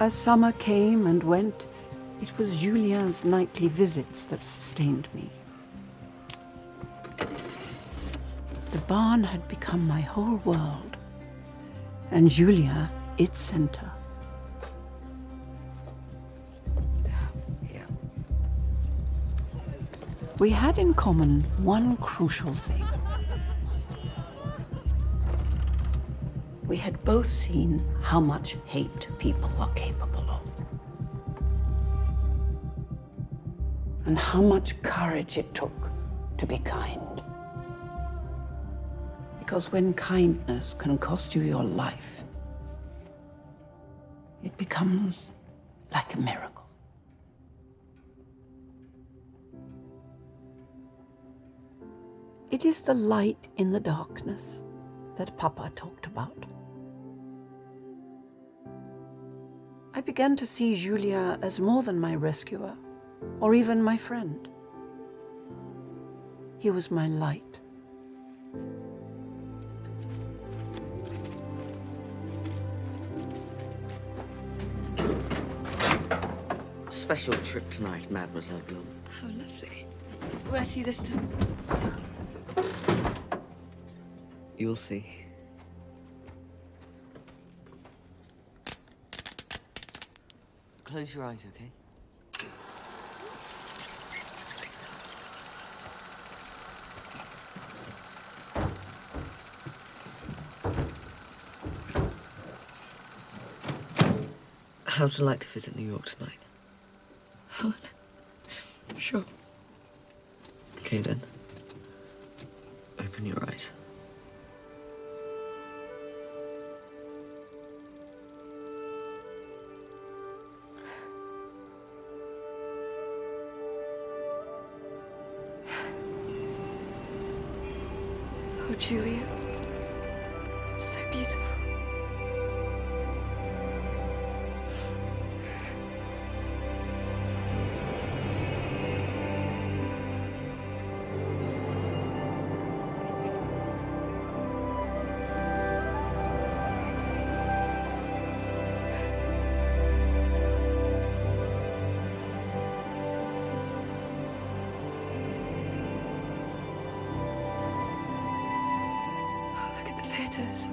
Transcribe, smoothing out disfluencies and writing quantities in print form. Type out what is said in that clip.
As summer came and went, it was Julien's nightly visits that sustained me. The barn had become my whole world, and Julien its center. Yeah. We had in common one crucial thing. We had both seen how much hate people are capable of. And how much courage it took to be kind. Because when kindness can cost you your life, it becomes like a miracle. It is the light in the darkness that Papa talked about. I began to see Julien as more than my rescuer, or even my friend. He was my light. Special trip tonight, Mademoiselle Bloom. How lovely. Where to this time? You'll see. Close your eyes, okay? How would you like to visit New York tonight? Helen. Sure. Okay then. Open your eyes. Oh, Julian. So beautiful. Oh, look at the theatres.